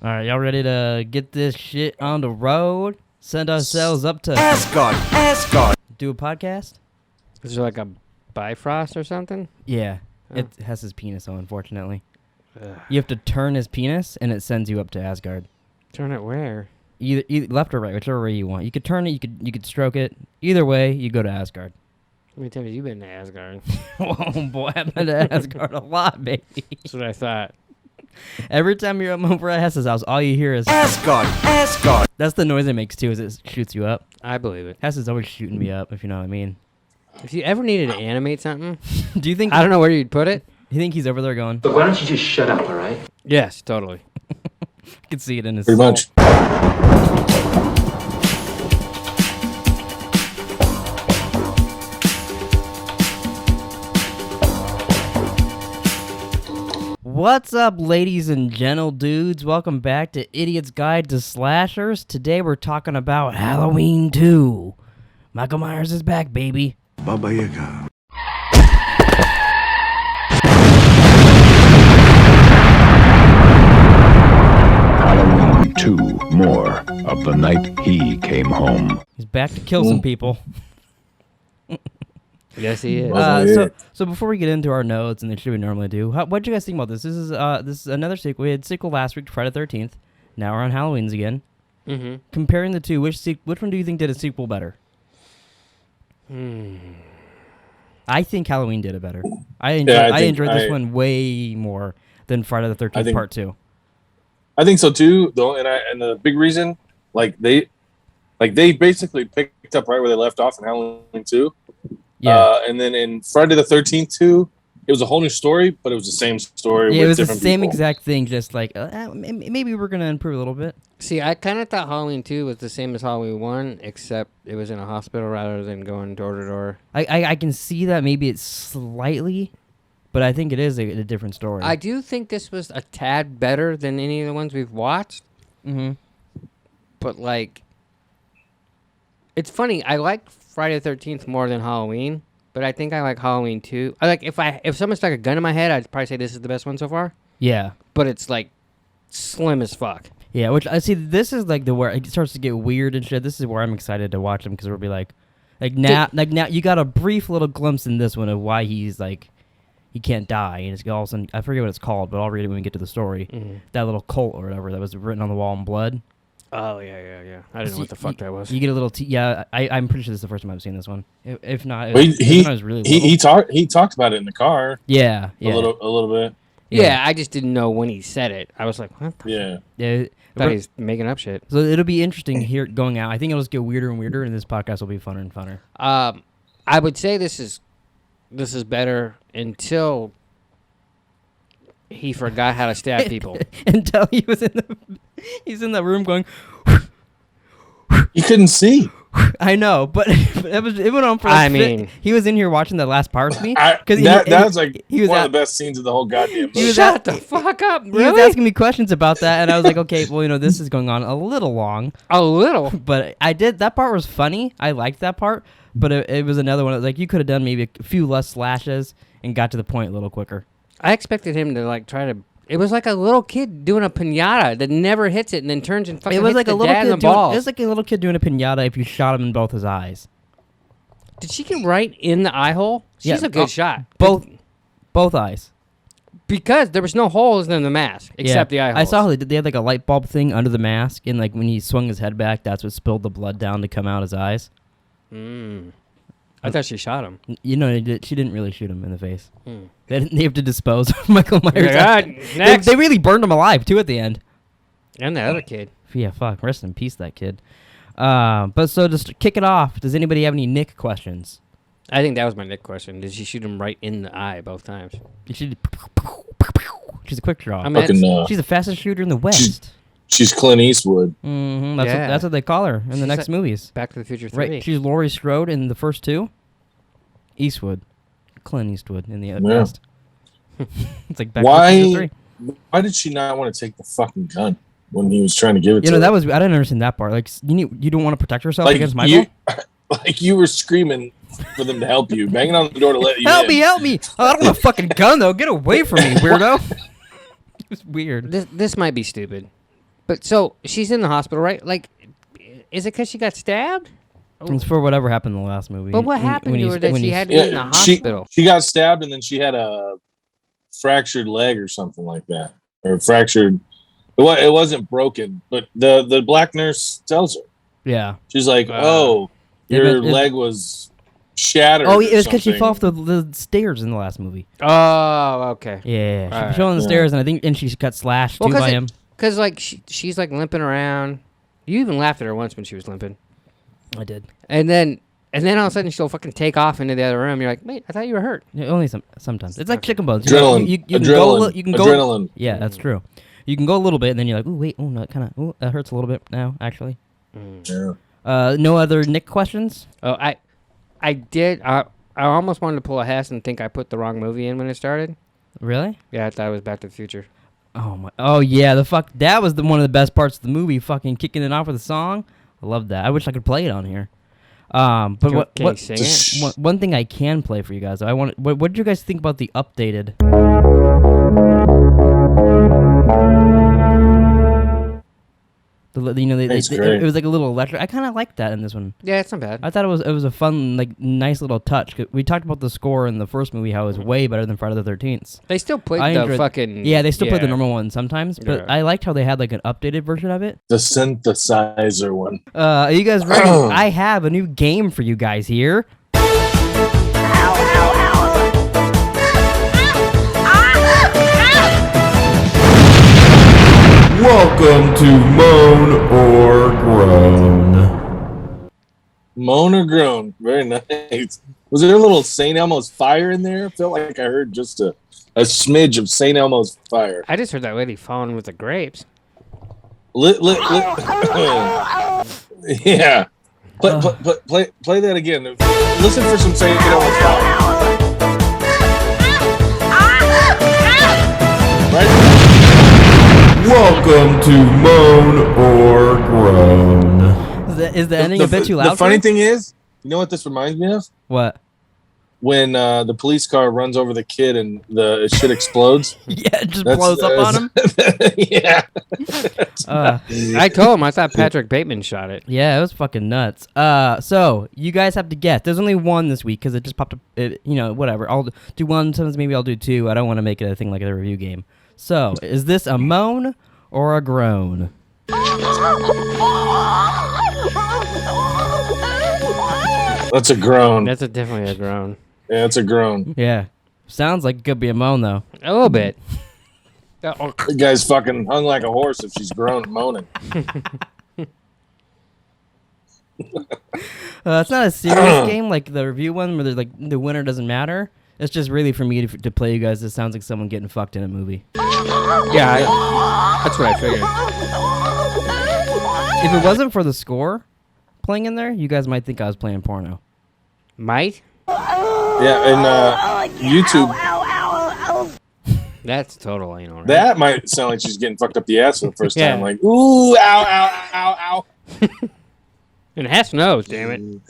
All right, y'all ready to get this shit on the road? Send ourselves up to Asgard. Do a podcast? Is there like a Bifrost or something? Yeah, Oh. it has his penis on, unfortunately. Ugh. You have to turn his penis, and it sends you up to Asgard. Turn it where? Either left or right, whichever way you want. You could turn it, you could stroke it. Either way, you go to Asgard. How many times have you been to Asgard? Oh boy, I've been to Asgard a lot, baby. That's what I thought. Every time you're over at Hess's house, all you hear is Asgard. That's the noise it makes too, is it shoots you up. I believe it. Hess is always shooting me up, if you know what I mean. If you ever needed to animate something, Do you think? I don't know where you'd put it. You think he's over there going? But why don't you just shut up, all right? Yes, totally. I can see it in his Pretty soul. much. What's up, ladies and gentle dudes? Welcome back to Idiot's Guide to Slashers. Today we're talking about Halloween 2. Michael Myers is back, baby. Baba Yaga. Halloween 2, more of the night he came home. He's back to kill some people. Yes, he is. So before we get into our notes and the shit we normally do, what do you guys think about this? This is another sequel. We had a sequel last week, Friday the 13th. Now we're on Halloween's again. Mm-hmm. Comparing the two, which one do you think did a sequel better? I think Halloween did it better. I enjoyed this one way more than Friday the 13th Part 2. I think so too. Though, and the big reason, they basically picked up right where they left off in Halloween 2. Yeah. And then in Friday the 13th 2, it was a whole new story, but it was the same story. Yeah, with it was the different same people. exact thing, just like maybe we're gonna improve a little bit. See, I kind of thought Halloween 2 was the same as Halloween 1, except it was in a hospital rather than going door to door. I can see that maybe it's slightly, but I think it is a different story. I do think this was a tad better than any of the ones we've watched. Mm-hmm. But it's funny. I like Friday the 13th more than Halloween, but I think I like Halloween 2. I like if someone stuck a gun in my head, I'd probably say this is the best one so far. Yeah. But it's slim as fuck. Yeah, which I see. This is where it starts to get weird and shit. This is where I'm excited to watch them because we'll be like now you got a brief little glimpse in this one of why he's he can't die, and it's all of a sudden I forget what it's called, but I'll read it when we get to the story. Mm-hmm. That little cult or whatever that was written on the wall in blood. Oh yeah. I didn't know what the fuck that was. You get a little. I'm pretty sure this is the first time I've seen this one. If not, Well, if I was really little. he talked about it in the car. Yeah. A little bit. Yeah, I just didn't know when he said it. I was like, what? Yeah. Yeah. I thought he's making up shit. So it'll be interesting here going out. I think it'll just get weirder and weirder, and this podcast will be funner and funner. I would say this is better until he forgot how to stab people. Until he's in the room going. You couldn't see. I know, but it went on for. He was in here watching the last part with me. That's he was one of the best scenes of the whole goddamn movie. Shut the fuck up! Really? He was asking me questions about that, and I was like, okay, well, this is going on a little long. A little, but that part was funny. I liked that part, but it was another one. You could have done maybe a few less slashes and got to the point a little quicker. I expected him to try to. It was like a little kid doing a piñata that never hits it and then turns and fucking hits the dad in the balls. It was like a little kid doing a piñata if you shot him in both his eyes. Did she get right in the eye hole? She's a good shot. Both eyes. Because there was no holes in the mask except the eye holes. I saw they had a light bulb thing under the mask, and when he swung his head back, that's what spilled the blood down to come out his eyes. I thought she shot him. She didn't really shoot him in the face. They have to dispose of Michael Myers. Next. They really burned him alive, too, at the end. And the other kid. Yeah, fuck. Rest in peace, that kid. But so just to kick it off, does anybody have any Nick questions? I think that was my Nick question. Did she shoot him right in the eye both times? She's a quick draw. She's the fastest shooter in the West. She's Clint Eastwood. Mm-hmm. That's what they call her in the next movies. Back to the Future 3. Right. She's Laurie Strode in the first two. Eastwood. Clint Eastwood in the West. It's like Back to the Future 3. Why did she not want to take the fucking gun when he was trying to give it to her? I didn't understand that part. You don't want to protect yourself against Michael? You were screaming for them to help you, banging on the door to let you help in. Help me! Oh, I don't want a fucking gun, though. Get away from me, weirdo. It was weird. This might be stupid. But so she's in the hospital, right? Like, is it because she got stabbed? It's for whatever happened in the last movie. But what happened to her that she had to be in the Yeah, hospital? she got stabbed and then she had a fractured leg or something like that, or fractured. It wasn't broken, but the black nurse tells her. Yeah. She's like, Wow. your leg was shattered. Oh, it was because she something. fell off the stairs in the last movie. Oh, okay. Yeah, she Alright. fell on the Yeah. stairs, and she got slashed Well, too by him. Because like she's like limping around. You even laughed at her once when she was limping, I did. and then all of a sudden she'll fucking take off into the other room. You're like, wait, I thought you were hurt. Yeah, only sometimes. It's like chicken bones. Adrenaline. You can Adrenaline. go. You can go. Adrenaline. Yeah, that's true. You can go a little bit, and then you're like, "Ooh, wait, oh, no, kind of, ooh, that hurts a little bit now, actually." Yeah. No other Nick questions? Oh, I did. I almost wanted to pull a Hess and think I put the wrong movie in when it started. Really? Yeah, I thought it was Back to the Future. Oh my! Oh yeah, that was one of the best parts of the movie. Fucking kicking it off with a song. I love that. I wish I could play it on here. But Can you sing it? one thing I can play for you guys. What did you guys think about the updated? It's great. It was like a little electric. I kind of liked that in this one. Yeah, it's not bad. I thought it was a fun, like, nice little touch. 'Cause we talked about the score in the first movie, how it was way better than Friday the 13th. They still played I the enjoyed- fucking. Yeah, they still play the normal one sometimes, but Yeah. I liked how they had like an updated version of it. The synthesizer one. Are you guys ready? I have a new game for you guys here. Welcome to Moan or Groan. Moan or groan. Very nice. Was there a little St. Elmo's fire in there? I felt like I heard just a smidge of St. Elmo's fire. I just heard that lady falling with the grapes. Lit. Yeah. Play that again. Listen for some St. Elmo's fire. Right? Welcome to Moan or Groan. Is the ending a bit too loud? The funny for you? thing is, you know what this reminds me of? What? When the police car runs over the kid and the shit explodes. Yeah, it just blows up on him. Yeah. I told him I thought Patrick Bateman shot it. Yeah, it was fucking nuts. So you guys have to guess. There's only one this week because it just popped up. Whatever. I'll do one. Sometimes maybe I'll do two. I don't want to make it a thing like a review game. So is this a moan or a groan? That's a groan. That's definitely a groan. Yeah, it's a groan. Yeah, sounds like it could be a moan though. A little bit. The guy's fucking hung like a horse if she's groan and moaning. It's not a serious game like the review one where there's like the winner doesn't matter. It's just really for me to play you guys. It sounds like someone getting fucked in a movie. Yeah, that's what I figured. If it wasn't for the score playing in there, you guys might think I was playing porno. Might? Yeah, and YouTube, That's total anal, right? that might sound like she's getting fucked up the ass for the first Yeah. time. Like, ooh, ow, ow, ow, And Hess knows, damn it.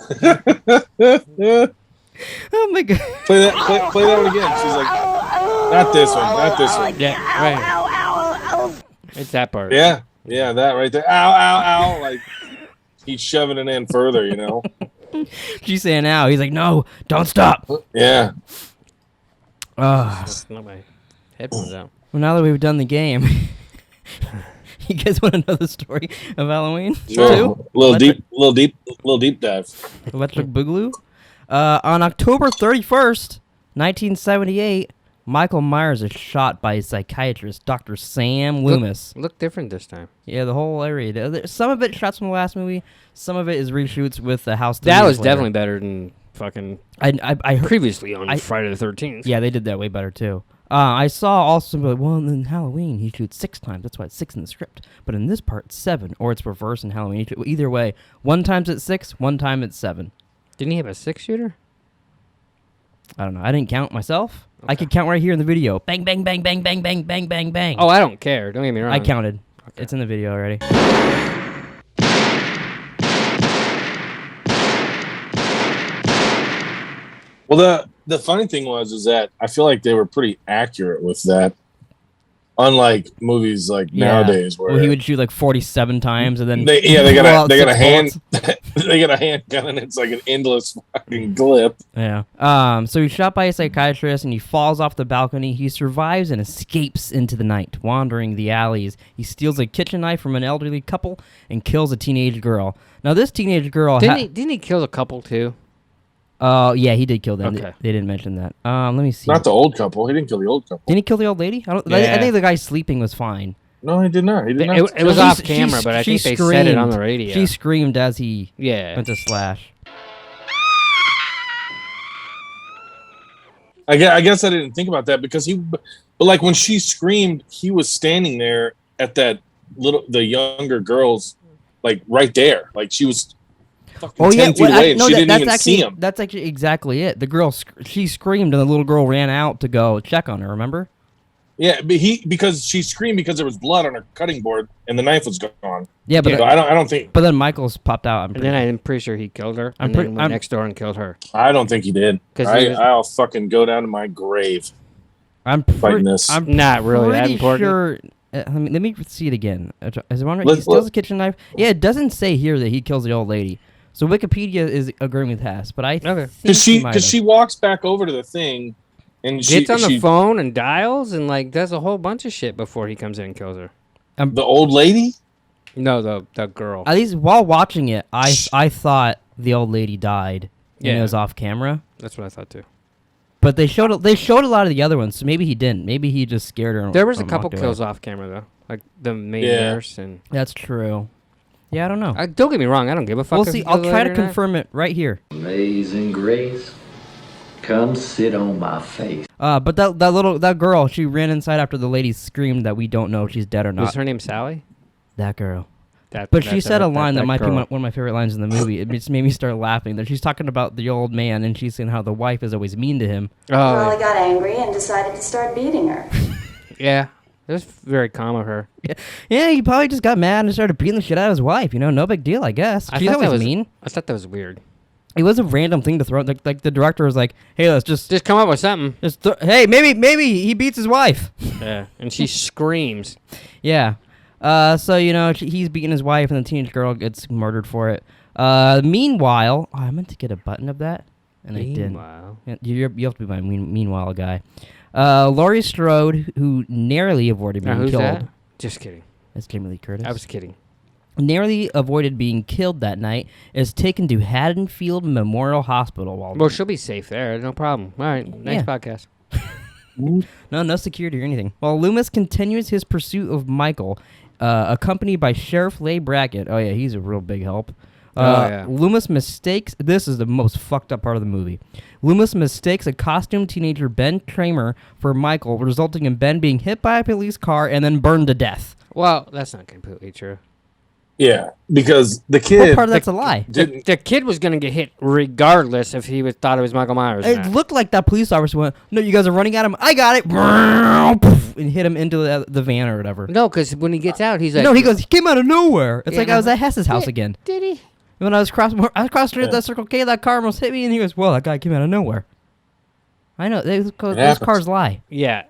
ow. Oh my god! Play that one again. She's like, not this one, not this one. Yeah, right. It's that part. Yeah, that right there. Ow, ow, ow. Like, he's shoving it in further, you know? She's saying "ow." He's like, "No, don't stop." Yeah. Not my headphones out. Well, now that we've done the game, you guys want to know the story of Halloween? Sure. Too? Little deep dive. Electric Boogaloo. On October 31st, 1978, Michael Myers is shot by a psychiatrist, Dr. Sam Loomis. Look different this time. Yeah, the whole area. Some of it shots from the last movie. Some of it is reshoots with the house. That was definitely better than fucking I heard. previously on Friday the 13th. Yeah, they did that way better too. I saw also like, well, in Halloween he shoots 6 times. That's why it's 6 in the script. But in this part, it's 7, or it's reverse in Halloween. Either way, 1 time it's 6, 1 time it's 7. Didn't he have a 6-shooter? I don't know. I didn't count myself. I could count right here in the video. Bang, bang, bang, bang, bang, bang, bang, bang, bang. Oh, I don't care. Don't get me wrong. I counted. Okay. It's in the video already. Well, The funny thing is that I feel like they were pretty accurate with that. Unlike movies like Yeah. nowadays, where Well, he would shoot like 47 times and then they blow out got a six hand bullets. they got a handgun and it's like an endless fucking clip. Yeah. So he's shot by a psychiatrist and he falls off the balcony. He survives and escapes into the night, wandering the alleys. He steals a kitchen knife from an elderly couple and kills a teenage girl. Now this teenage girl Didn't he kill a couple too? Oh, yeah, he did kill them. Okay. They didn't mention that. Let me see. Not the old couple. He didn't kill the old couple. Didn't he kill the old lady? I Yeah. think the guy sleeping was fine. No, he did not. He did not. It was She- off she- camera, but I she think they said it on the screamed. radio. She screamed as he Yeah. went to slash. I guess I didn't think about that because but like when she screamed, he was standing there at the younger girl's, like right there. Like she was fucking 10 feet away and she didn't even see him. That's actually exactly it. The girl, she screamed and the little girl ran out to go check on her, remember? Yeah, but because she screamed because there was blood on her cutting board and the knife was gone. Yeah, but So I don't think Michael's popped out. And then I'm pretty sure he killed her. I'm And then went next door and killed her. he did. 'Cause I'll fucking go down to my grave. I'm fighting this. I'm Not really that pretty important. sure. Let me see it again. Is it one right? Let's- He steals a kitchen knife. Yeah, it doesn't say here that he kills the old lady. So Wikipedia is agreeing with Hess, but I think Because might have. she walks back over to the thing and Gets on the she phone and dials and like does a whole bunch of shit before he comes in and kills her. the old lady. No, the girl. At least while watching it, I thought the old lady died and it Yeah. was off camera. That's what I thought too. But they showed a lot of the other ones, so maybe he didn't. Maybe he just scared her. and- There was a and couple walked kills away. off camera though, like the main Yeah. nurse and. That's true. Yeah, I don't know. Don't get me wrong, I don't give a fuck. We'll if see. he I'll kills try her to or not. confirm it right here. Amazing grace, come sit on my face. But that girl, she ran inside after the lady screamed that we don't know if she's dead or Was not. her name Sally? That girl. That, But she that's said her- a line that might be girl. one of my favorite lines in the movie. It just made me start laughing. That she's talking about the old man, and she's saying how the wife is always mean to him. Molly Oh, got angry and decided to start beating her. yeah. It was very calm of her. Yeah, he probably just got mad and started beating the shit out of his wife. You know, no big deal, I guess. I She's thought that always was- mean. I thought that was weird. It was a random thing to throw. Like the director was like, "Hey, let's just Just come up with something. hey, maybe he beats his wife." Yeah. And she screams. Yeah. So you know he's beating his wife, and the teenage girl gets murdered for it. Meanwhile, I meant to get a button of that, and I didn't. Meanwhile. Yeah, you have to be my meanwhile guy. Laurie Strode, who narrowly avoided Now, being who's killed. that? Just kidding. That's Jamie Lee Curtis. I was kidding. Narrowly avoided being killed that night. Is taken to Haddonfield Memorial Hospital while Well, she'll be safe there. No problem. All right. Next Yeah. podcast. no security or anything. While Loomis continues his pursuit of Michael, accompanied by Sheriff Leigh Brackett. Oh yeah, he's a real big help. Yeah. Loomis mistakes. This is the most fucked up part of the movie. Loomis mistakes a costumed teenager Ben Tramer for Michael, resulting in Ben being hit by a police car and then burned to death. Well, that's not completely true. Yeah, because the What kid part of that's a lie? didn't. The kid was going to get hit regardless if he thought it was Michael Myers. Or It not. looked like that police officer went, "No, you guys are running at him. I got it," and hit him into the van or whatever. No, because when he gets out, he's like, No, he goes, he came out of nowhere. It's Yeah, like I was at Hess's house again. Did he? When I was crossing street at that Circle K, that car almost hit me, and he goes, "Well, that guy came out of nowhere." I know those happens. cars lie. Yeah,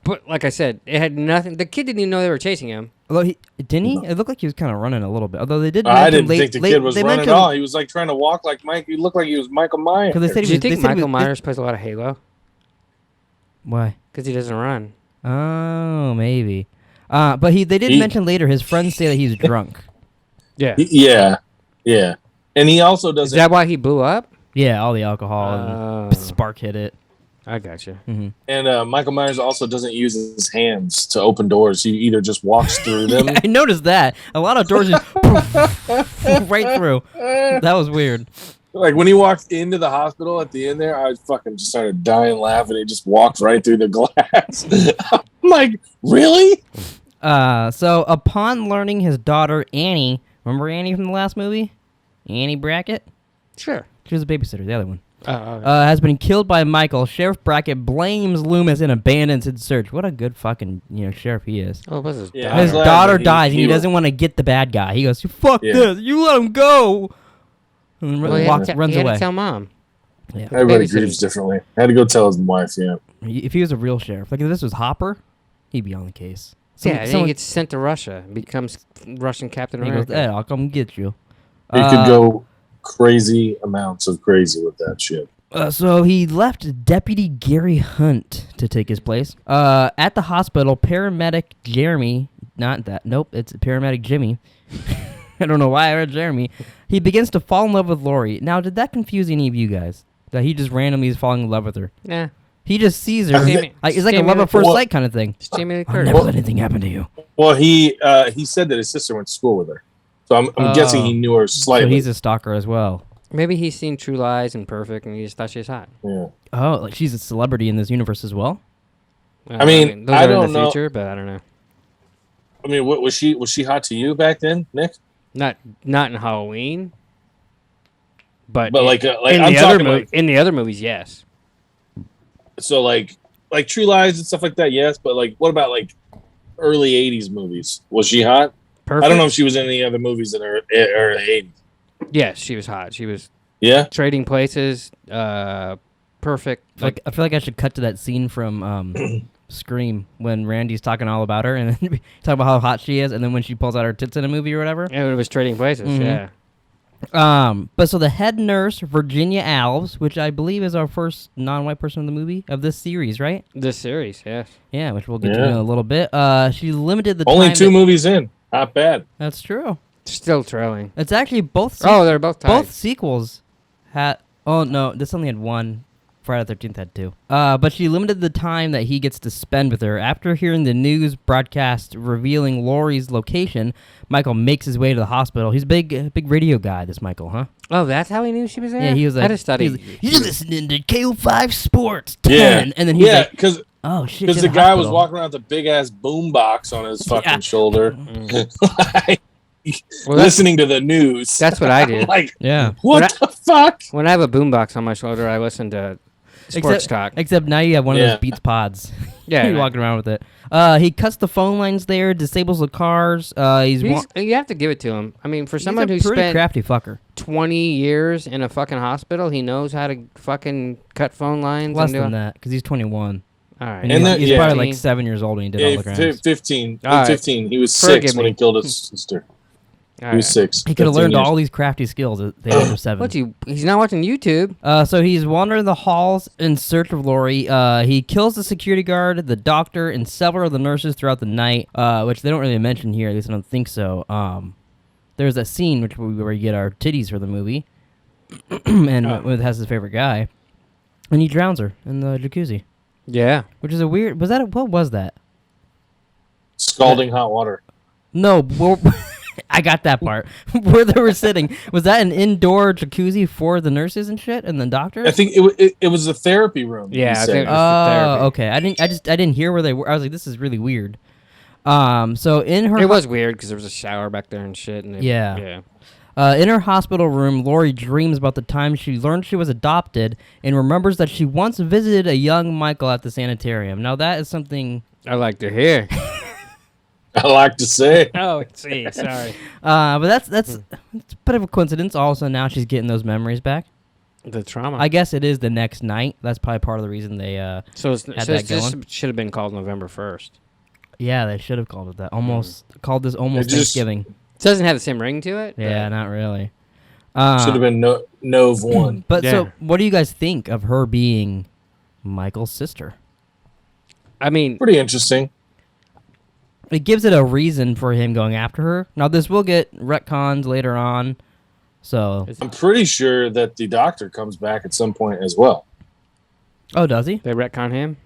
but like I said, it had nothing. The kid didn't even know they were chasing him. Although didn't he? It looked like he was kind of running a little bit. Although they did. I mention didn't think the kid was running at all. He was like trying to walk like Mike. He looked like he was Michael Myers. Because they said Do he you was. They think said he Michael was- Myers plays a lot of Halo? Why? Because he doesn't run. Oh, maybe. But they did mention later. His friends say that he's drunk. Yeah. Yeah. And he also Is doesn't. that why he blew up? Yeah, all the alcohol Oh. and spark hit it. I got you. And Michael Myers also doesn't use his hands to open doors. He either just walks through them. I noticed that a lot of doors just right through. That was weird. Like when he walked into the hospital at the end there, I fucking just started dying laughing. He just walked right through the glass. I'm like, really? So upon learning his daughter Annie, remember Annie from the last movie, Annie Brackett? Sure. She was a babysitter. The other one. Oh, Has been killed by Michael. Sheriff Brackett blames Loomis and abandons his search. What a good fucking sheriff he is. oh, what's his Yeah, daughter? His glad daughter that dies, and he was- doesn't want to get the bad guy. He goes, "Fuck Yeah. this! You let him go!" And Well, he had to- runs he had away. to tell mom. Yeah. Everybody Babysitters. grieves differently. I had to go tell his wife, yeah. If he was a real sheriff, like if this was Hopper, he'd be on the case. Then someone- he gets sent to Russia, becomes Russian Captain he goes, America. "Hey, I'll come get you." He could go crazy amounts of crazy with that shit. So he left Deputy Gary Hunt to take his place. At the hospital, paramedic Jeremy, not that, nope, it's paramedic Jimmy. I don't know why I read Jeremy. He begins to fall in love with Lori. Now, did that confuse any of you guys? That he just randomly is falling in love with her? Nah. He just sees her. Jamie- It's like a Jamie love Lee- at first Well- sight kind of thing. It's Jamie Lee I'll Curtis. never let anything happen to you. Well, he said that his sister went to school with her, so I'm guessing he knew her So slightly. he's a stalker as well. Maybe he's seen True Lies and Perfect, and he just thought she was hot. Yeah. Oh, like she's a celebrity in this universe as well? I mean, those I are don't in the know. future, but I don't know. I mean, what was she hot to you back then, Nick? Not in Halloween, but Like in I'm the other talking like in the other movies, yes. so like True Lies and stuff like that. Yes, but like what about like early '80s movies? Was she hot? Perfect. I don't know if she was in any other movies in her early '80s. Yes, she was hot. She was Yeah. Trading Places. Perfect. Like I feel like I should cut to that scene from Scream when Randy's talking all about her and then talking about how hot she is, and then when she pulls out her tits in a movie or whatever. it was Trading Places. Mhm. Yeah. But so the head nurse, Virginia Alves, which I believe is our first non-white person in the movie of this series, right? This series, yes. Yeah, which we'll get to Yeah. in a little bit. She limited the Only time 2 that- movies in. Not bad. That's true. Still trailing. It's actually both. Oh, they're both tied. both sequels had. Oh no, this only had one. Friday the 13th had 2. But she limited the time that he gets to spend with her. After hearing the news broadcast revealing Laurie's location, Michael makes his way to the hospital. He's a big radio guy, this Michael, huh? Oh, that's how he knew she was there? Yeah, he was like, I just thought he was like, You're listening to KO5 Sports 10. Yeah. And then he's Yeah, like, because oh shit. the she's in guy was hospital. walking around with a big ass boom box on his fucking Yeah. shoulder, like, Well, that's, listening to the news. that's what I do. Like, Yeah. what the fuck? When I have a boombox on my shoulder, I listen to sports talk. Except now you have one of Yeah. those Beats pods. Yeah, You're right. walking around with it. He cuts the phone lines there, disables the cars. You have to give it to him. I mean, for someone he's who a pretty spent crafty fucker. 20 years in a fucking hospital, he knows how to fucking cut phone lines. Less and than that, because he's 21. All right. And, And he's, then- he's yeah. probably like 7 years old when he did all the crimes. 15. All right. 15. He was Forgive 6 when me. he killed his sister. All He was right. 6. He could have 15 learned years. all these crafty skills at the age of 7. What, he's not watching YouTube? So he's wandering the halls in search of Lori. He kills the security guard, the doctor, and several of the nurses throughout the night, which they don't really mention here. At least I don't think so. There's that scene where we get our titties for the movie, and it has his favorite guy, and he drowns her in the jacuzzi, Yeah. which is a weird. What was that? Scalding hot water. No, I got that part. Where they were sitting, was that an indoor jacuzzi for the nurses and shit, and the doctors? I think it was a therapy room. Yeah, he I said. think- therapy. Oh, okay. I didn't hear where they were. I was like, this is really weird. So in her It was weird because there was a shower back there and shit. And Yeah. In her hospital room, Lori dreams about the time she learned she was adopted and remembers that she once visited a young Michael at the sanitarium. Now that is something. I like to hear. I like to say. Oh, see, sorry. But that's it's a bit of a coincidence. Also, now she's getting those memories back. The trauma. I guess it is the next night. That's probably part of the reason they. so had that this going. should have been called November 1st. Yeah, they should have called it that. Called this almost It just- Thanksgiving. It doesn't have the same ring to it. Yeah, not really. Should have been Nove 1. But Yeah. so, what do you guys think of her being Michael's sister? I mean, Pretty interesting. It gives it a reason for him going after her. Now, this will get retcons later on. So, Is- I'm pretty sure that the doctor comes back at some point as well. oh, does he? they retcon him.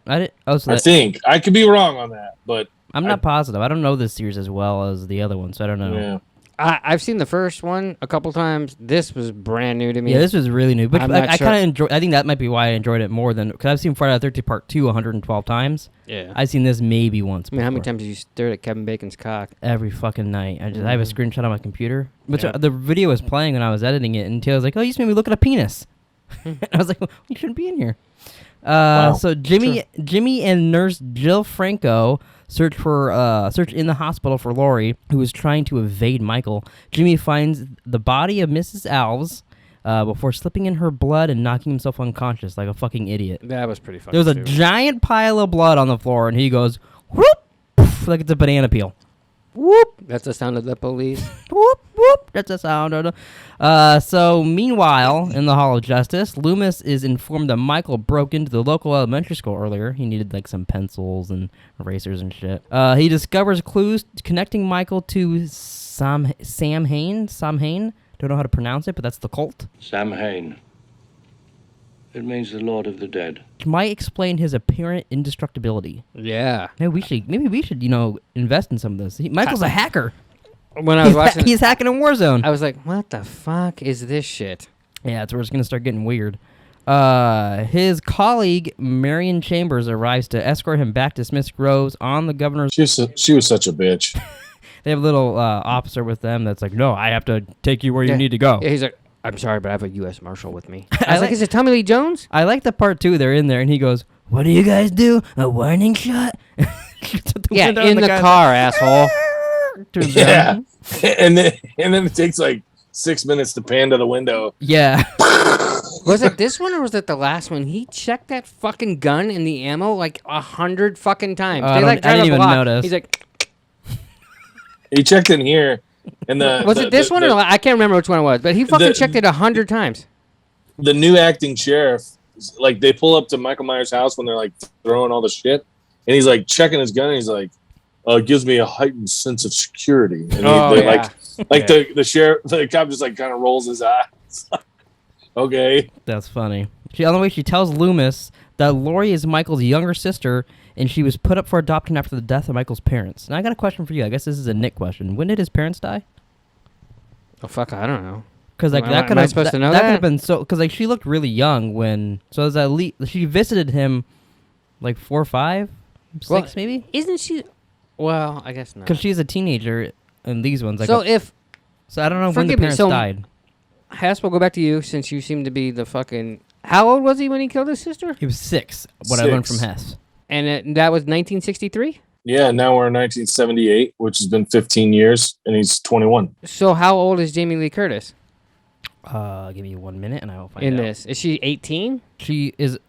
I did. Oh, so I that, think. I could be wrong on that, but I'm not positive. I don't know this series as well as the other one, so I don't know. yeah. I've seen the first one a couple times. This was brand new to me. Yeah, this was really new, but I'm I not sure. kind of enjoy. I think that might be why I enjoyed it more than because I've seen Friday the 13th Part 2 112 times. Yeah. I've seen this maybe once. I mean, how many before. times have you stared at Kevin Bacon's cock? Every fucking night. I have a screenshot on my computer. Which Yeah. the video was playing when I was editing it, and Taylor's like, "Oh, you just made me look at a penis." I was like, well, "You shouldn't be in here." So Jimmy and Nurse Jill Franco search in the hospital for Lori, who is trying to evade Michael. Jimmy finds the body of Mrs. Alves before slipping in her blood and knocking himself unconscious like a fucking idiot. That was pretty fucking There was a stupid. giant pile of blood on the floor, and he goes, whoop, poof, like it's a banana peel. Whoop. That's the sound of the police. Whoop, whoop. That's a sound. So, meanwhile, in the Hall of Justice, Loomis is informed that Michael broke into the local elementary school earlier. He needed, like, some pencils and erasers and shit. He discovers clues connecting Michael to Sam Hain. Don't know how to pronounce it, but that's the cult. Sam Hain. It means the Lord of the Dead. Which might explain his apparent indestructibility. Yeah. Maybe we should, invest in some of this. Michael's a hacker. When I was watching, he's hacking in Warzone. I was like, "What the fuck is this shit?" Yeah, that's where it's gonna start getting weird. His colleague Marion Chambers arrives to escort him back to Smith's Groves on the governor's. She was such a bitch. They have a little officer with them that's like, "No, I have to take you where you need to go." Yeah, he's like, "I'm sorry, but I have a U.S. Marshal with me." I was like, "Is it Tommy Lee Jones?" I like the part too. They're in there, and he goes, "What do you guys do? A warning shot?" Yeah, in the car, asshole. Yeah, and then it takes like 6 minutes to pan to the window. Yeah. Was it this one or was it the last one? He checked that fucking gun and the ammo like 100 fucking times. I didn't even notice. He's like, he checked in here, and was it this one or I can't remember which one it was, but he fucking checked it 100 times. The new acting sheriff, like they pull up to Michael Myers' house when they're like throwing all the shit, and he's like checking his gun, and he's like, it gives me a heightened sense of security. And the sheriff, the cop just like kind of rolls his eyes. Okay. That's funny. On the way, she tells Loomis that Lori is Michael's younger sister, and she was put up for adoption after the death of Michael's parents. Now, I got a question for you. I guess this is a Nick question. When did his parents die? Oh, fuck, I don't know. Because like that could have supposed to know that could have been so. Because like she looked really young when. So it was at least she visited him, like 4, 5, 6 maybe. Isn't she? Well, I guess not. Because she's a teenager in these ones. Like so I don't know when the parents died. Hess, we'll go back to you since you seem to be the fucking. How old was he when he killed his sister? He was 6. What I learned from Hess. And that was 1963. Yeah, now we're in 1978, which has been 15 years, and he's 21. So how old is Jamie Lee Curtis? Give me 1 minute, and I will find out. In this, is she 18? She is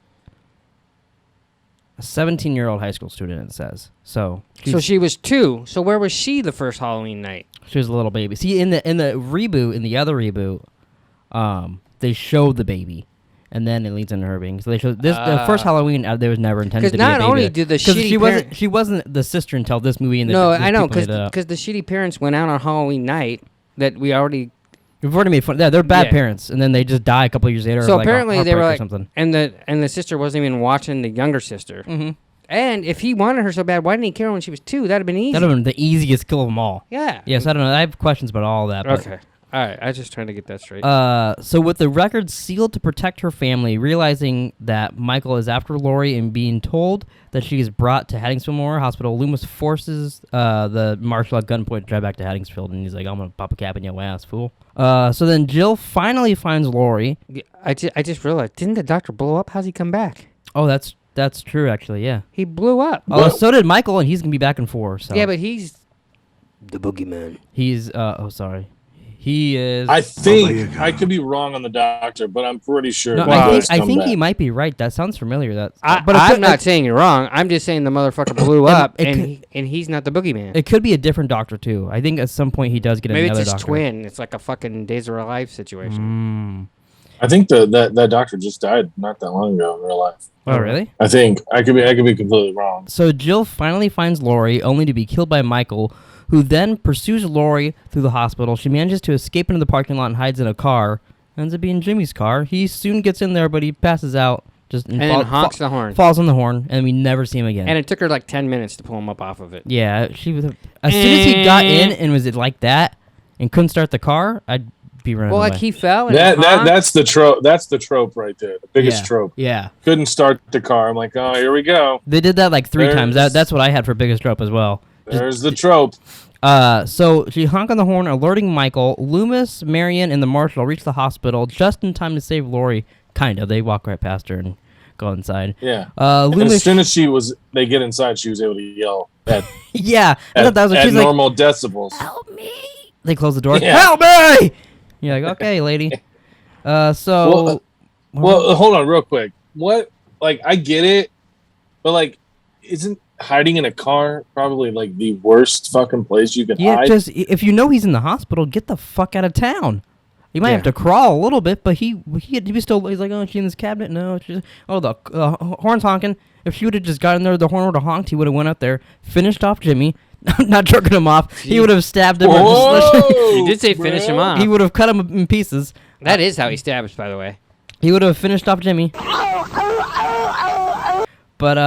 a 17-year-old high school student. It says so. She was 2. So where was she the first Halloween night? She was a little baby. See, in the reboot, in the other reboot, they showed the baby, and then it leads into her being. So they showed this the first Halloween. There was never intended to be a baby. Because not only did the shitty she wasn't the sister until this movie. And no, I know because the shitty parents went out on Halloween night that we've already made fun. Yeah, they're bad parents, and then they just die a couple years later. So like apparently they were like, something. and the sister wasn't even watching the younger sister. Mm-hmm. And if he wanted her so bad, why didn't he kill her when she was 2? That'd have been easy. That'd have been the easiest kill of them all. Yeah. Yes, I don't know. I have questions about all that. Okay. All right. I was just trying to get that straight. So with the records sealed to protect her family, realizing that Michael is after Lori and being told that she is brought to Hattingsville Memorial Hospital, Loomis forces the marshal at gunpoint to drive back to Hattingsville, and he's like, "I'm gonna pop a cap in your ass, fool." So then Jill finally finds Lori. I just realized, didn't the doctor blow up? How's he come back? Oh, that's true, actually. Yeah, he blew up. Oh, so did Michael, and he's gonna be back in 4. So. Yeah, but he's the boogeyman. He's sorry. He is. I think I could be wrong on the doctor, but I'm pretty sure. No, I think he might be right. That sounds familiar. I'm not saying you're wrong. I'm just saying the motherfucker blew up, and he's not the boogeyman. It could be a different doctor too. I think at some point he does get another doctor. Maybe it's his twin. It's like a fucking Days of Our Life situation. I think that doctor just died not that long ago in real life. Oh, really? I think I could be completely wrong. So Jill finally finds Lori, only to be killed by Michael, who then pursues Lori through the hospital. She manages to escape into the parking lot and hides in a car. Ends up being Jimmy's car. He soon gets in there, but he passes out. And then honks the horn. Falls on the horn, and we never see him again. And it took her like 10 minutes to pull him up off of it. Yeah, she was. As soon as he got in and was it like that and couldn't start the car, I'd be running away. Like he fell. And that's the trope. That's the trope right there. The biggest trope. Yeah. Couldn't start the car. I'm like, oh, here we go. They did that like 3 times. That's what I had for biggest trope as well. There's the trope. So she honked on the horn, alerting Michael. Loomis, Marion, and the marshal reach the hospital just in time to save Lori. Kind of. They walk right past her and go inside. Yeah. Loomis, as soon as they get inside, she was able to yell at yeah. I thought that was what she's normal decibels. Help me! They close the door. Yeah. Help me! You're like, okay, lady. Well, hold on, real quick. What? Like, I get it, but like, isn't hiding in a car, probably like the worst fucking place you can Yeah, hide. just if you know he's in the hospital, get the fuck out of town. You might have to crawl a little bit, but he was still. He's like, oh, is she in this cabinet? No. She's, oh, the horn's honking. If she would have just gotten there, the horn would have honked. He would have went up there, finished off Jimmy, not jerking him off. He would have stabbed him. You did say finish him off. He would have cut him in pieces. That is how he stabs, by the way. He would have finished off Jimmy. But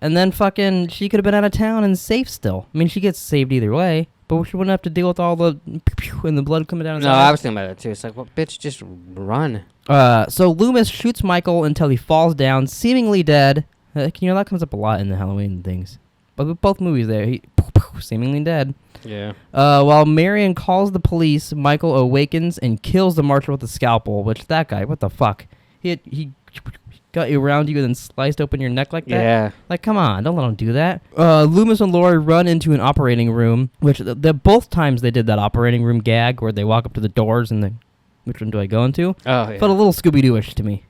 and then fucking she could have been out of town and safe still. I mean, she gets saved either way, but she wouldn't have to deal with all the pew and the blood coming down his No, eyes. I was thinking about that too. It's like, well, bitch, just run. So Loomis shoots Michael until he falls down, seemingly dead. That comes up a lot in the Halloween things. But with both movies there, he seemingly dead. Yeah. While Marion calls the police, Michael awakens and kills the marshal with a scalpel, which that guy, what the fuck? He got you around you and then sliced open your neck like that? Yeah. Like, come on, don't let him do that. Loomis and Laurie run into an operating room, which both times they did that operating room gag where they walk up to the doors and then, which one do I go into? Oh, yeah. Felt a little Scooby-Doo-ish to me.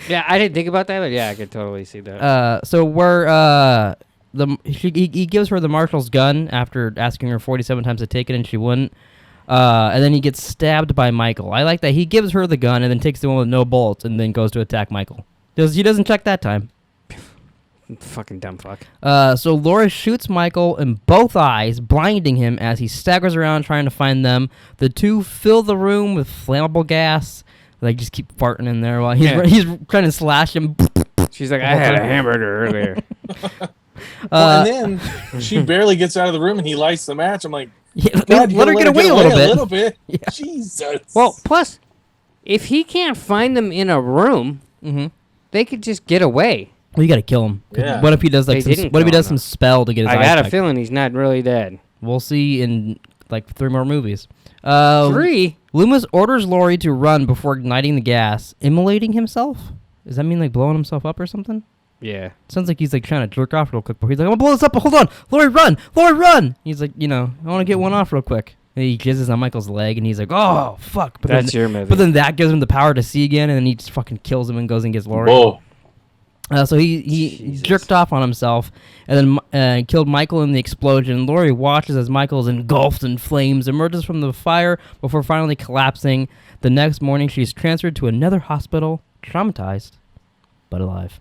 Yeah, I didn't think about that, but yeah, I could totally see that. So where he gives her the marshal's gun after asking her 47 times to take it and she wouldn't. And then he gets stabbed by Michael. I like that. He gives her the gun and then takes the one with no bullets and then goes to attack Michael. He doesn't check that time. Fucking dumb fuck. So Laura shoots Michael in both eyes, blinding him as he staggers around trying to find them. The two fill the room with flammable gas. Like, just keep farting in there while he's trying to slash him. She's like, I had a hamburger earlier. And then she barely gets out of the room and he lights the match. I'm like, Yeah, God, let her get away a little bit. Yeah. Jesus. Well, plus, if he can't find them in a room, they could just get away. Well, you gotta kill him. Yeah. What if he does They didn't kill him, some spell to get his I eyes got a back? feeling he's not really dead. We'll see in like 3 more movies. 3? Loomis orders Laurie to run before igniting the gas, immolating himself. Does that mean like blowing himself up or something? Yeah. Sounds like he's like trying to jerk off real quick. But he's like, I'm gonna blow this up. But hold on, Laurie, run! Laurie, run! He's like, I want to get one off real quick. And he jizzes on Michael's leg, and he's like, oh fuck! But That's your movie. But then that gives him the power to see again, and then he just fucking kills him and goes and gets Laurie. Whoa. So he jerked off on himself and then killed Michael in the explosion. Laurie watches as Michael is engulfed in flames, emerges from the fire before finally collapsing. The next morning, she's transferred to another hospital, traumatized, but alive.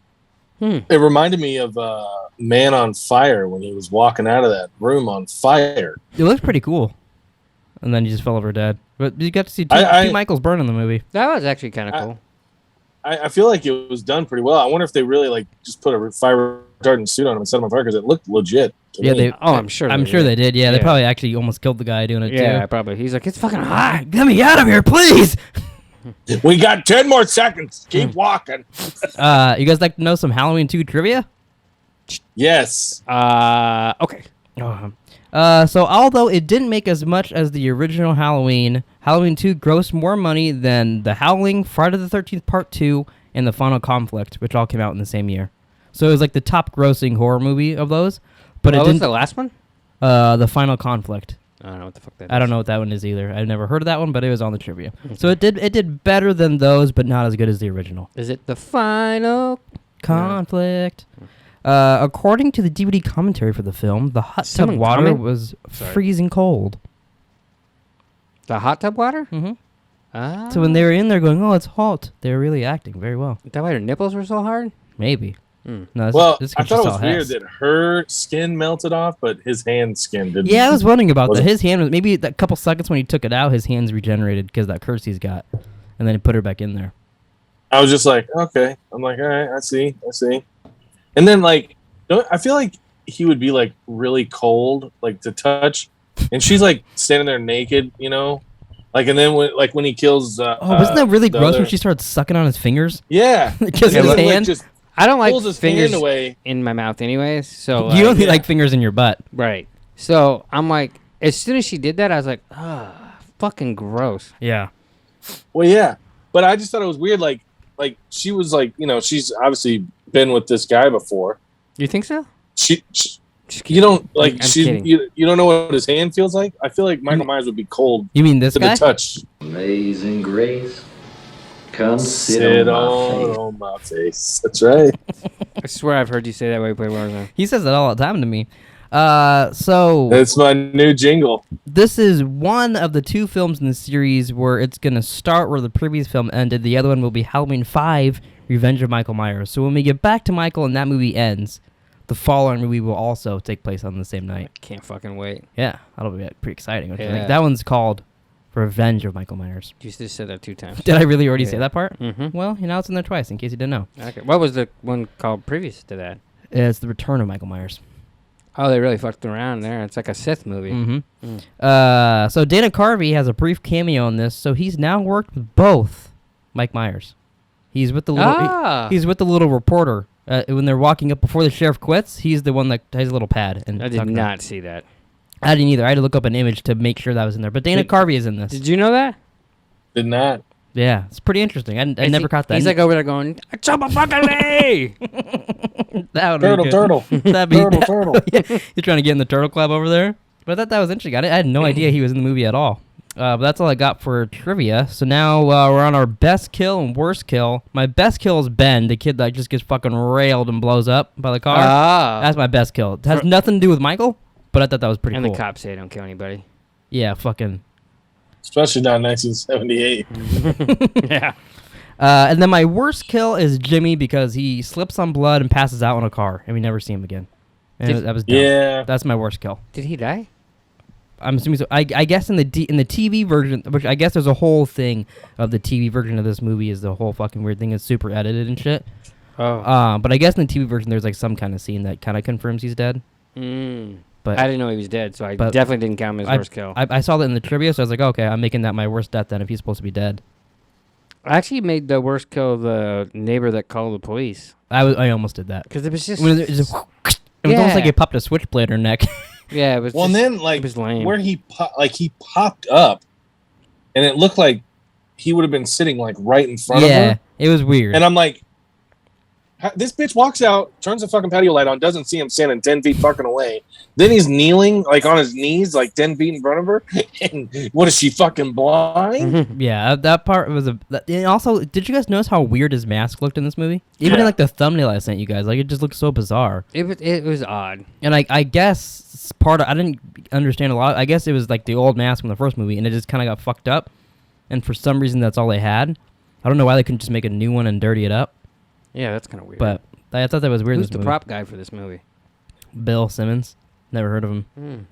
It reminded me of Man on Fire when he was walking out of that room on fire. It looked pretty cool. And then he just fell over dead. But you got to see two Michaels burn in the movie. That was actually kind of cool. I feel like it was done pretty well. I wonder if they really like just put a fire retardant suit on him and set him on fire because it looked legit. Yeah, me. I'm sure they did. Yeah, they probably actually almost killed the guy doing it too. Yeah, probably. He's like, it's fucking hot. Get me out of here, please! We got 10 more seconds. Keep walking. You guys like to know some Halloween 2 trivia? Yes. Okay. So although it didn't make as much as the original Halloween, Halloween 2 grossed more money than The Howling, Friday the 13th Part 2, and The Final Conflict, which all came out in the same year. So it was like the top grossing horror movie of those. But What it was didn't. the last one? The Final Conflict. I don't know what the fuck that is. I don't know what that one is either. I've never heard of that one, but it was on the trivia. So it did better than those, but not as good as the original. Is it the final Conflict? According to the DVD commentary for the film, the hot tub Someone water comment? was freezing cold. The hot tub water? Mm-hmm. Ah. So when they were in there going, oh, it's hot, they were really acting very well. Is that why her nipples were so hard? Maybe. No, Well, this I thought it was all weird has. that her skin melted off, but his hand skin didn't. Yeah, I was wondering about Was that. it- His hand was maybe that couple seconds when he took it out, his hands regenerated because that curse he's got, and then he put her back in there. I was just like, okay. I'm like, all right, I see. And then like, I feel like he would be like really cold, like to touch, and she's like standing there naked, like, and then when he kills. Wasn't that really the gross when other- she started sucking on his fingers? Yeah, Because And his then, like, hand. just I don't like pulls his fingers hand away. in my mouth anyways. So You only yeah. like fingers in your butt. right. So I'm like, as soon as she did that, I was like, fucking gross. Yeah. Well, yeah, but I just thought it was weird. Like she was like, she's obviously been with this guy before. You think so? She Just you don't like I'm kidding. you don't know what his hand feels like. I feel like Michael Myers would be cold You mean this to guy? the touch. Amazing grace. Come sit Sit on my face. on my face. That's right. swear I've heard you say that way. Play Warzone. He says it all the time to me. So That's my new jingle. this is one of the 2 films in the series where it's going to start where the previous film ended. The other one will be Halloween 5, Revenge of Michael Myers. So when we get back to Michael and that movie ends, the following movie will also take place on the same night. Can't fucking wait. Yeah, that'll be pretty exciting. Don't you think? Yeah. That one's called Revenge of Michael Myers. You just said that 2 times. Did I really already say Yeah. that part? Mm-hmm. Well, now it's in there twice, in case you didn't know. Okay. What was the one called previous to that? It's The Return of Michael Myers. Oh, they really fucked around there. It's like a Sith movie. Mm-hmm. So Dana Carvey has a brief cameo in this, so he's now worked with both Mike Myers. He's with the little he's with the little reporter. When they're walking up before the sheriff quits, he's the one that has a little pad. And I did not see that. I didn't either. I had to look up an image to make sure that was in there. But Dana Carvey is in this. Did you know that? Did not. Yeah, it's pretty interesting. I never caught that. He's like over there going, "Choppa-fucka-lay!" That would be good. Turtle. That'd be Turtle. Yeah, you're trying to get in the Turtle Club over there. But I thought that was interesting. I had no idea he was in the movie at all. But that's all I got for trivia. So now we're on our best kill and worst kill. My best kill is Ben, the kid that just gets fucking railed and blows up by the car. That's my best kill. It has nothing to do with Michael, but I thought that was pretty and cool. the cops say don't kill anybody. Yeah, fucking. Especially not in 1978. Yeah. And then my worst kill is Jimmy because he slips on blood and passes out in a car, and we never see him again. And that was dumb. Yeah. That's my worst kill. Did he die? I'm assuming so. I guess in the TV version, which I guess there's a whole thing of the TV version of this movie is the whole fucking weird thing. It's super edited and shit. Oh. But I guess in the TV version there's like some kind of scene that kind of confirms he's dead. But I didn't know he was dead, so I definitely didn't count him as worst kill. I saw that in the trivia, so I was like, okay, I'm making that my worst death then if he's supposed to be dead. I actually made the worst kill the neighbor that called the police. I almost did that. Because it was just... It was almost like he popped a switchblade in her neck. Yeah, it was Well, and then like it was lame. where he popped up, and it looked like he would have been sitting like right in front of her. It was weird. And I'm like, this bitch walks out, turns the fucking patio light on, doesn't see him standing 10 feet fucking away. Then he's kneeling like on his knees, like 10 feet in front of her. And what is she fucking blind? Yeah, that part was and also, did you guys notice how weird his mask looked in this movie? Even in like the thumbnail I sent you guys, like it just looked so bizarre. It was odd. And I guess I didn't understand a lot. I guess it was like the old mask from the first movie, and it just kind of got fucked up. And for some reason, that's all they had. I don't know why they couldn't just make a new one and dirty it up. Yeah, that's kind of weird. But I thought that was weird. Who's in this the movie. prop guy for this movie? Bill Simmons. Never heard of him.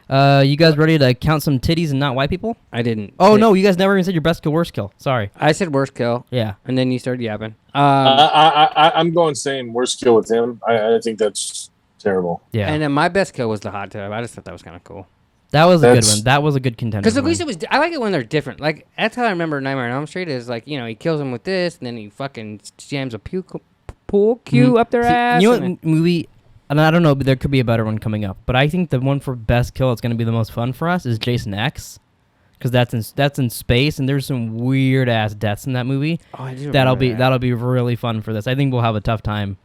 You guys ready to count some titties and not white people? I didn't. Oh, no, you guys never even said your best kill, worst kill. Sorry. I said worst kill. Yeah. And then you started yapping. I'm going same worst kill with him. I think that's terrible. Yeah. And then my best kill was the hot tub. I just thought that was kind of cool. That was a good one. That was a good contender. Because at least it was... I like it when they're different. Like, that's how I remember Nightmare on Elm Street is like, you know, he kills him with this, and then he fucking jams a pool cue up their ass. You know what movie... And I don't know, but there could be a better one coming up. But I think the one for best kill that's going to be the most fun for us is Jason X. Because that's in space, and there's some weird-ass deaths in that movie. Oh, I do That'll remember be really fun for this. I think we'll have a tough time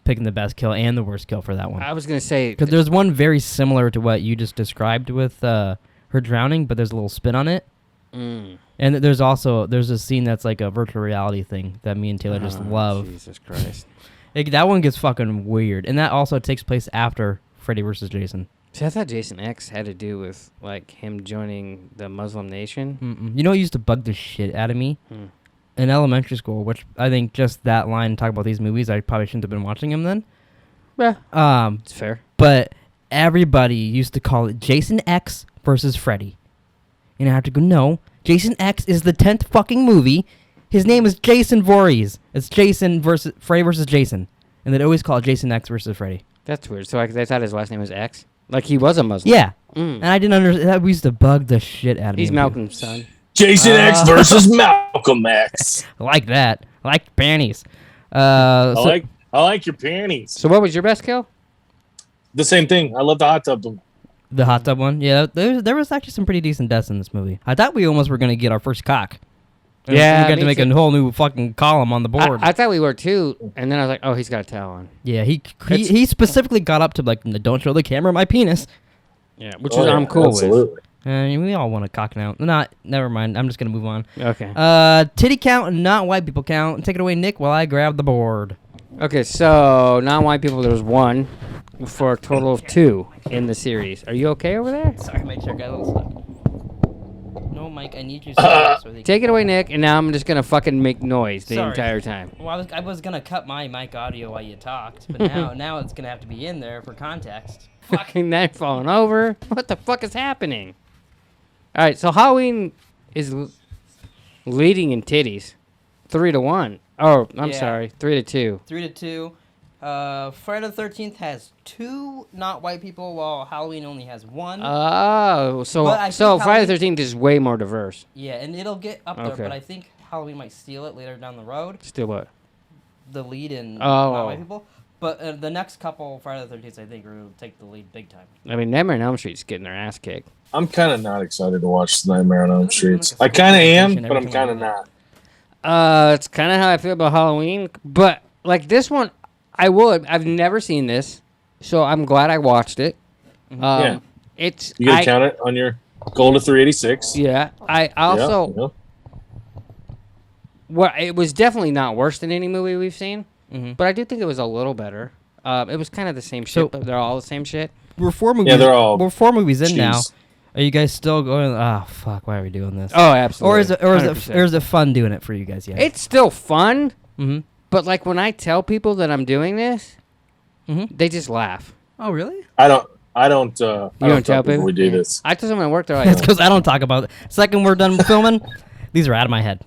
picking the best kill and the worst kill for that one. I was going to say... Because there's one very similar to what you just described with her drowning, but there's a little spin on it. And there's a scene that's like a virtual reality thing that me and Taylor just love. Jesus Christ. Like, that one gets fucking weird. And that also takes place after Freddy vs. Jason. See, I thought Jason X had to do with, like, him joining the Muslim nation. You know what used to bug the shit out of me? In elementary school, which I think just that line, talk about these movies, I probably shouldn't have been watching them then. Yeah. It's fair. But everybody used to call it Jason X versus Freddy. And I have to go, no, Jason X is the 10th fucking movie. His name is Jason Voorhees. It's Jason versus Freddy versus Jason. And they'd always call it Jason X versus Freddy. That's weird. So they thought his last name was X? Like he was a Muslim? Yeah. And I didn't understand. That used to bug the shit out of me. He's Malcolm's son. Jason X versus Malcolm X. I like that. I like panties. I like your panties. So what was your best kill? The same thing. I love the hot tub one. The hot tub one? Yeah, there was actually some pretty decent deaths in this movie. I thought we almost were going to get our first cock. Yeah, we got to make a whole new fucking column on the board. I thought we were too, and then I was like, oh, he's got a towel on. Yeah, he specifically got up to like, don't show the camera my penis. Yeah, which I'm cool with. We all want a cock now. Never mind. I'm just gonna move on. Okay. Titty count and not white people count. Take it away, Nick, while I grab the board. Okay, so non-white people, there's 1 for a total of 2 in the series. Are you okay over there? Sorry, my chair got a little stuck. No, Mike, I need you so they Take it away, Nick, and now I'm just going to fucking make noise the Sorry. entire time. Well, I was gonna cut my mic audio while you talked, but now it's gonna have to be in there for context. Fucking now you're falling over. What the fuck is happening? All right, so Halloween is leading in titties. 3-1. Oh, I'm Yeah. sorry. 3-2. 3-2. Friday the 13th has 2 not white people, while Halloween only has 1. Oh, But I so think Friday the 13th is way more diverse. Yeah, and it'll get up there, Okay. but I think Halloween might steal it later down the road. Still what? The lead in Oh. not white people. But the next couple Friday the 13th, I think, will take the lead big time. I mean, Nightmare on Elm Street's getting their ass kicked. I'm kind of not excited to watch Nightmare on Elm Street. like a I kind of am, vacation but I'm every kind of time not. It's kind of how I feel about Halloween, but like this one, I've never seen this, so I'm glad I watched it. Yeah. It's You gotta count it on your goal to 386. Yeah, I also Yeah. well, it was definitely not worse than any movie we've seen, Mhm. but I do think it was a little better. It was kind of the same shit, So- but they're all the same shit. We're 4 movies. Yeah, they're all We're 4 movies in cheese. now. Are you guys still going? Ah, fuck! Why are we doing this? Oh, absolutely. Or is it 100%. fun doing it for you guys? Yeah. It's still fun, Mm-hmm. but like when I tell people that I'm doing this, Mm-hmm. they just laugh. Oh, really? I don't I don't tell tell people people? we do this. I told someone at work, they're It's like, because I don't talk about it. Second we're done filming, these are out of my head.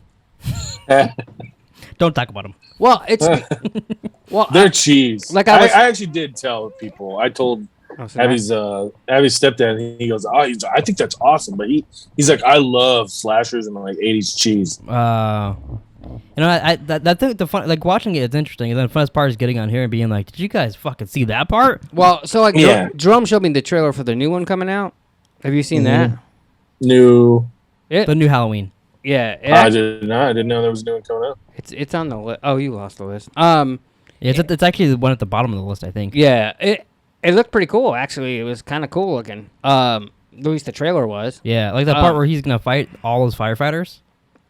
Don't talk about them. well, it's well, They're cheese. like I I was- actually did tell people. I told Abby's stepdad, and he goes, "Oh, I think that's awesome." But he's like, "I love slashers and like '80s cheese." You know, that thing, the fun, like watching it, it's interesting. And then the funnest part is getting on here and being like, "Did you guys fucking see that part?" well, so like Yeah. Jerome showed me the trailer for the new one coming out. Have you seen that? New. The new Halloween. Yeah, I didn't know. I didn't know there was a new one coming out. it's on the list. Oh, you lost the list. Yeah, it's actually the one at the bottom of the list, I think. Yeah, it looked pretty cool actually. It was kind of cool looking. At least the trailer was. Yeah, like the part where he's gonna fight all those firefighters.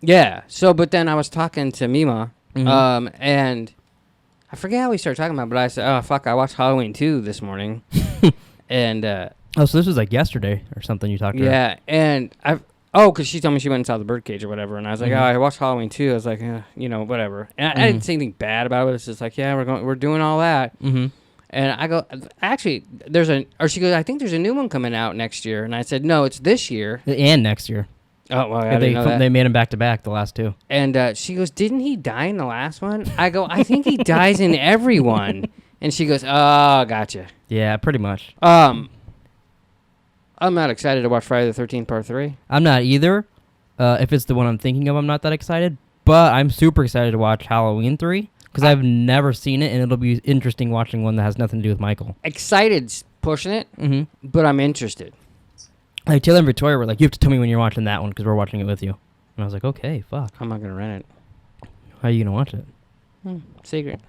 Yeah. So, but then I was talking to Mima, Mhm. and I forget how we started talking about, it, but I said, "Oh fuck, I watched Halloween 2 this morning," and Oh, so this was like yesterday or something you talked to her. yeah, and because she told me she went and saw the birdcage or whatever, and I was like, Mhm. "Oh, I watched Halloween 2." I was like, whatever, and I didn't say anything bad about it. It's just like, yeah, we're doing all that. Mm-hmm. And I go, actually, she goes, I think there's a new one coming out next year. And I said, no, it's this year. And next year. Oh, well, I they didn't know that. they made him back to back the last 2. And she goes, didn't he die in the last one? I go, I think he dies in every one. And she goes, oh, gotcha. Yeah, pretty much. I'm not excited to watch Friday the 13th Part 3. I'm not either. If it's the one I'm thinking of, I'm not that excited. But I'm super excited to watch Halloween 3 because I've never seen it, and it'll be interesting watching one that has nothing to do with Michael. Excited's pushing it, but I'm interested. Like Taylor and Victoria were like, "You have to tell me when you're watching that one because we're watching it with you." And I was like, "Okay, fuck. I'm not going to rent How are you gonna watch it? it. Secret.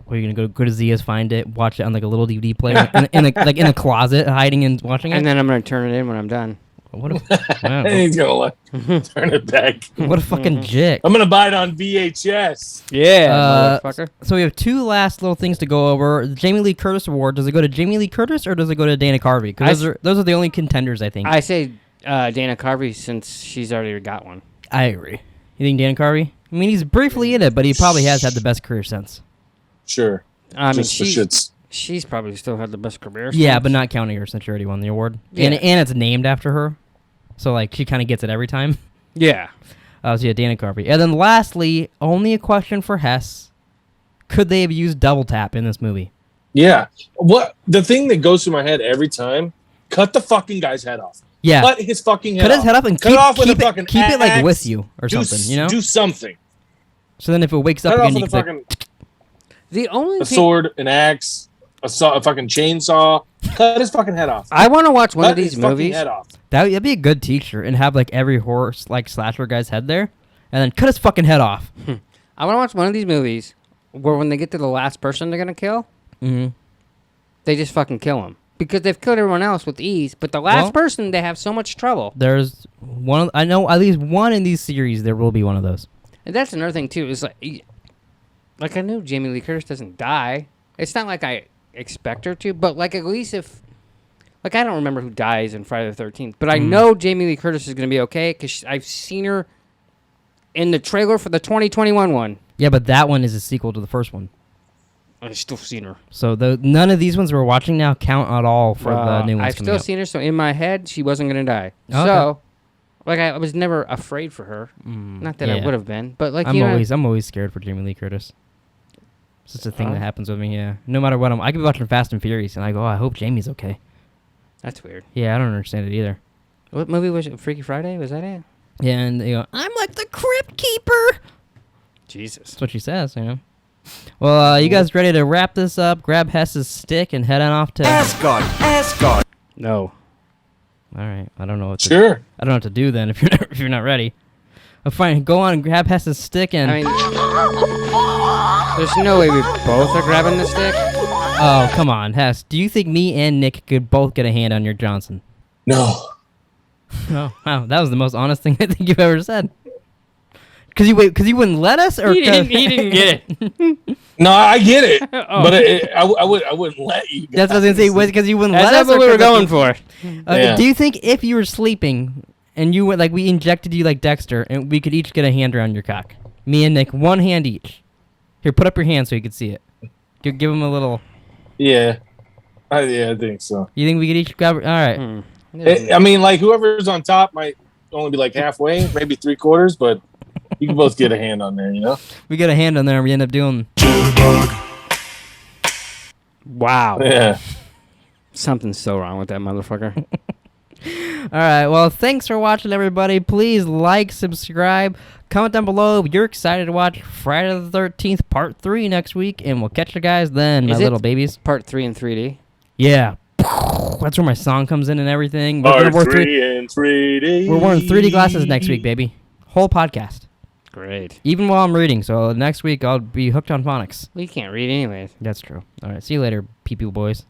Are you gonna go to Zia's, find it, watch it on like a little DVD player in a closet, hiding and watching it?" And then I'm going to turn it in when I'm done. What a wow, And he's gonna turn it back. what a fucking jick. I'm gonna buy it on VHS. Yeah, motherfucker. So we have 2 last little things to go over. The Jamie Lee Curtis Award. Does it go to Jamie Lee Curtis or does it go to Dana Carvey? Because those are the only contenders, I think. I say Dana Carvey since she's already got one. I agree. You think Dana Carvey? I mean, he's briefly in it, but he probably has had the best career since. Sure. I mean, Just for shits. she's probably still had the best career. Yeah, since. but not counting her since she already won the award. Yeah. And it's named after her. So, like, she kind of gets it every time. Yeah. So, yeah, Dana Carvey. And then lastly, only a question for Hess. Could they have used double tap in this movie? Yeah. What the thing that goes through my head every time? Cut the fucking guy's head off. Yeah. Cut his fucking head Cut off. his head off and cut keep, it off with keep, a fucking it, keep it, like, axe. with you or something, you know? Do something. So then if it wakes Cut up it off again, you with a can fucking The only a thing sword, an axe, a fucking chainsaw. Cut his fucking head off. I want to watch one Cut of these his fucking movies. head off. that'd be a good teacher and have, like, every horse, like, slasher guy's head there. And then cut his fucking head off. I want to watch one of these movies where when they get to the last person they're going to kill, Mm-hmm. they just fucking kill him. Because they've killed everyone else with ease, but the last Well- person, they have so much trouble. There's one. I know at least one in these series. There will be one of those. And that's another thing, too, is like, Like, I knew Jamie Lee Curtis doesn't die. It's not like I expect her to, but, like, at least if... Like, I don't remember who dies in Friday the 13th, but I know Jamie Lee Curtis is going to be okay because I've seen her in the trailer for the 2021 one. Yeah, but that one is a sequel to the first one. I've still seen her. So none of these ones we're watching now count at all for the new ones I've coming still out. seen her, so in my head, she wasn't going to die. Okay. So, like, I was never afraid for her. Not that I yeah. would have been, but, like, I'm you know... always scared for Jamie Lee Curtis. It's just a thing that happens with me, yeah. No matter what, I could be watching Fast and Furious, and I go, oh, I hope Jamie's okay. That's weird. Yeah, I don't understand it either. What movie was it? Freaky Friday? Was that it? Yeah, and they go, I'm like the Crypt Keeper. Jesus. That's what she says, you know. Well, you guys ready to wrap this up? Grab Hess's stick and head on off to... Asgard. No. All right, I don't know what to... Sure. I don't know what to do then if you're not ready. Fine, go on and grab Hess's stick and... I mean, there's no way we both are grabbing the stick. Oh, come on, Hess. Do you think me and Nick could both get a hand on your Johnson? No. Oh, wow, that was the most honest thing I think you've ever said. Because you wouldn't let us, or He didn't get it. No, I get it, Oh. but I wouldn't let you. That's what I was gonna say. Was because you wouldn't let That's us? what or we were 'cause going you- for. Okay, Yeah. do you think if you were sleeping and you went we injected you like Dexter and we could each get a hand around your cock? Me and Nick, one hand each. Here, put up your hand so you can see it. Give him a little. Yeah. I think so. You think we could each grab? All right. I mean, like, whoever's on top might only be like halfway, maybe 3/4, but you can both get a hand on there, you know? We get a hand on there and we end up doing. Wow. Yeah. Something's so wrong with that motherfucker. All right. Well, thanks for watching, everybody. Please like, subscribe, comment down below if you're excited to watch Friday the 13th Part 3 next week, and we'll catch you guys then, my Is it little babies. Part 3 in 3D. Yeah. That's where my song comes in and everything. We're gonna wear Part 3 in 3D. We're wearing 3D glasses next week, baby. Whole podcast. Great. Even while I'm reading. So next week I'll be hooked on phonics. Well, you can't read anyways. That's true. All right. See you later, pee-pee boys.